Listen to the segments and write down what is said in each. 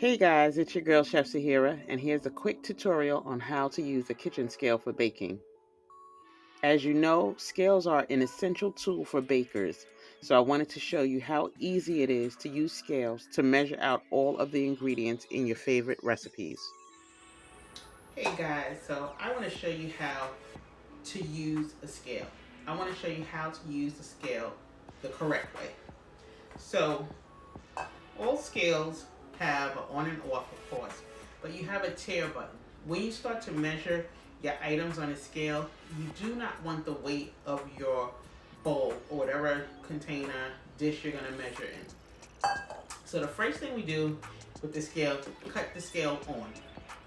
Hey guys, it's your girl Chef Sahira, and here's a quick tutorial on how to use a kitchen scale for baking. As you know, scales are an essential tool for bakers, so I wanted to show you how easy it is to use scales to measure out all of the ingredients in your favorite recipes. Hey guys, so I want to show you how to use a scale. I want to show you how to use the scale the correct way. So all scales have an on and off, of course, but you have a tare button. When you start to measure your items on a scale, you do not want the weight of your bowl or whatever container, dish you're going to measure in. So the first thing we do with the scale, cut the scale on.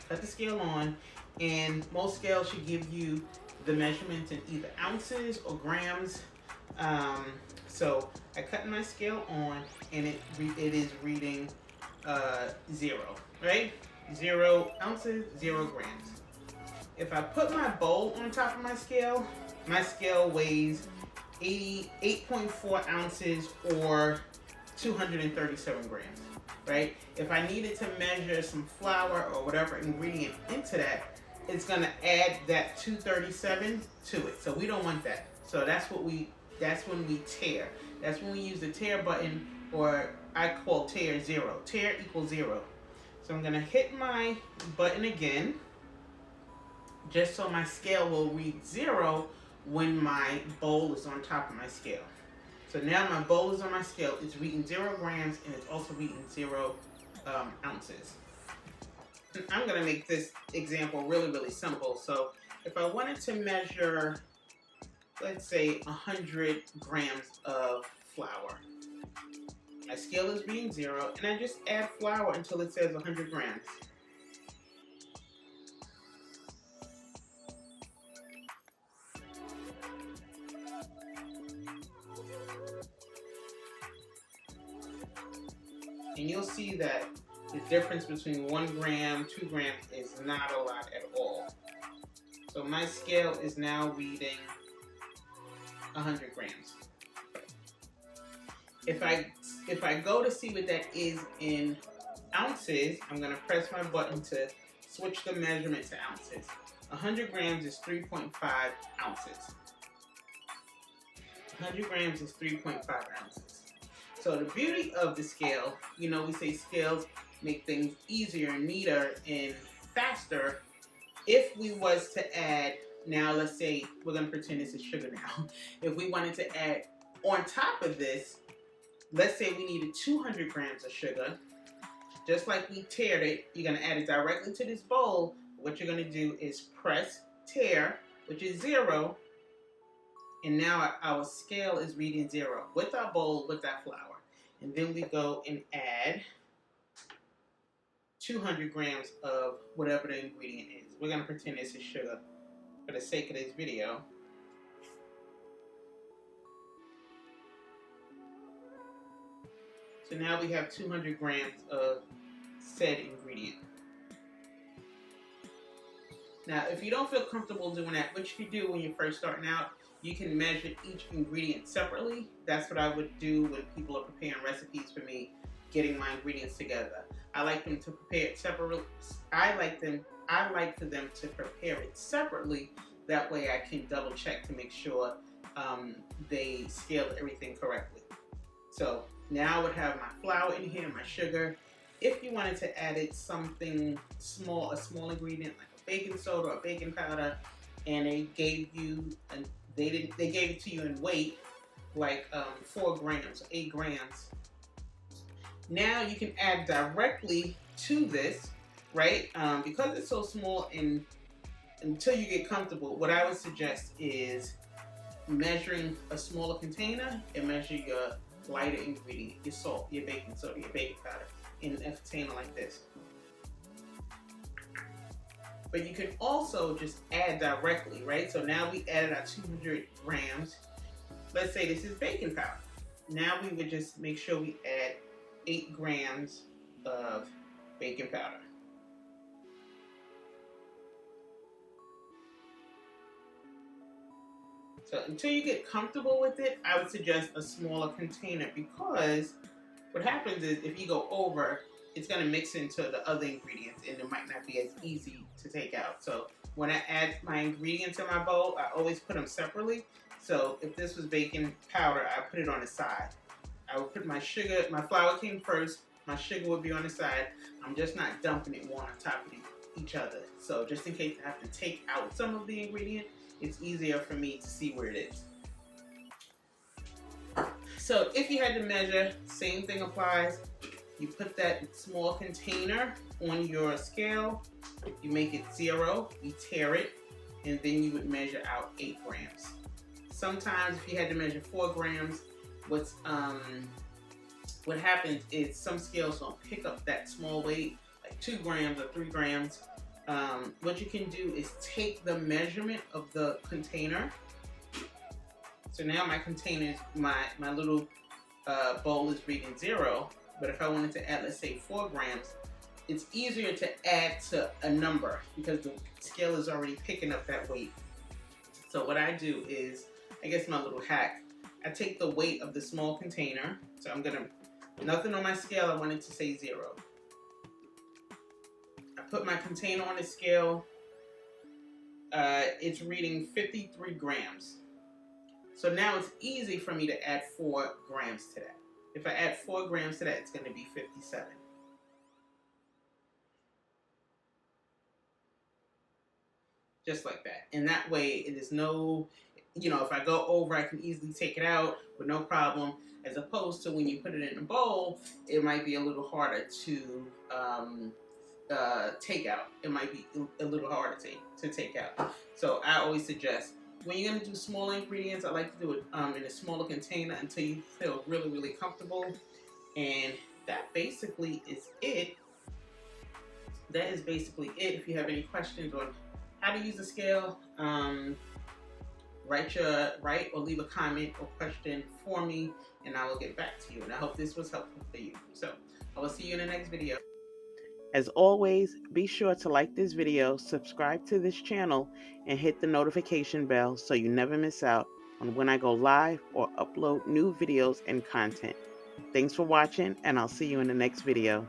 Cut the scale on, and most scales should give you the measurements in either ounces or grams. So I cut my scale on, and it is reading 0, right? 0 ounces, 0 grams. If I put my bowl on top of my scale weighs 88.4 ounces or 237 grams, right? If I needed to measure some flour or whatever ingredient into that, it's gonna add that 237 to it. So we don't want that. So that's when we tare. That's when we use the tare button, or I call tare 0. Tare equals 0. So I'm gonna hit my button again, just so my scale will read 0 when my bowl is on top of my scale. So now my bowl is on my scale. It's reading 0 grams, and it's also reading 0 ounces. I'm going to make this example really, really simple. So if I wanted to measure, let's say, 100 grams of flour, my scale is reading 0, and I just add flour until it says 100 grams. And you'll see that the difference between 1 gram, 2 grams is not a lot at all. So my scale is now reading 100 grams. If I go to see what that is in ounces, I'm going to press my button to switch the measurement to ounces. 100 grams is 3.5 ounces. 100 grams is 3.5 ounces. So the beauty of the scale, we say scales make things easier and neater and faster. If we was to add, now let's say we're going to pretend this is sugar now. If we wanted to add on top of this, let's say we needed 200 grams of sugar, just like we tared it, you're going to add it directly to this bowl. What you're going to do is press tare, which is 0, and now our scale is reading 0 with our bowl, with our flour. And then we go and add 200 grams of whatever the ingredient is. We're going to pretend this is sugar for the sake of this video. So now we have 200 grams of said ingredient. Now, if you don't feel comfortable doing that, what you can do when you're first starting out, you can measure each ingredient separately. That's what I would do when people are preparing recipes for me, getting my ingredients together. I like them to prepare it separately. I like for them to prepare it separately. That way I can double check to make sure they scaled everything correctly. So now I would have my flour in here, my sugar. If you wanted to add it something small, a small ingredient like a baking soda or baking powder, and they gave it to you in weight, like 4 grams, 8 grams. Now you can add directly to this, right? Because it's so small, and until you get comfortable, what I would suggest is measuring a smaller container and measure your lighter ingredient, your salt, your baking soda, your baking powder, in a container like this. But you can also just add directly, right? So now we added our 200 grams. Let's say this is baking powder. Now we would just make sure we add 8 grams of baking powder. So until you get comfortable with it, I would suggest a smaller container, because what happens is if you go over, it's going to mix into the other ingredients, and it might not be as easy to take out. So when I add my ingredients in my bowl, I always put them separately. So if this was baking powder, I put it on the side. I would put my sugar, my flour came first, my sugar would be on the side. I'm just not dumping it one on top of each other. So just in case I have to take out some of the ingredient, it's easier for me to see where it is. So if you had to measure, same thing applies. You put that small container on your scale, you make it 0, you tear it, and then you would measure out 8 grams. Sometimes if you had to measure 4 grams, what happens is some scales don't pick up that small weight, like 2 grams or 3 grams. What you can do is take the measurement of the container. So now my container, my little bowl is reading 0, but if I wanted to add, let's say 4 grams, it's easier to add to a number because the scale is already picking up that weight. So what I do is, I guess my little hack, I take the weight of the small container. So I'm gonna, nothing on my scale, I want it to say 0. I put my container on the scale, it's reading 53 grams. So now it's easy for me to add 4 grams to that. If I add 4 grams to that, it's gonna be 57. Just like that. And that way it is no, if I go over, I can easily take it out with no problem, as opposed to when you put it in a bowl, it might be a little harder to take out. It might be a little harder to take out. So I always suggest, when you're going to do small ingredients, I like to do it in a smaller container until you feel really, really comfortable. And that basically is it. That is basically it. If you have any questions on how to use the scale, write or leave a comment or question for me, and I will get back to you. And I hope this was helpful for you. So I will see you in the next video. As always, be sure to like this video, subscribe to this channel, and hit the notification bell so you never miss out on when I go live or upload new videos and content. Thanks for watching, and I'll see you in the next video.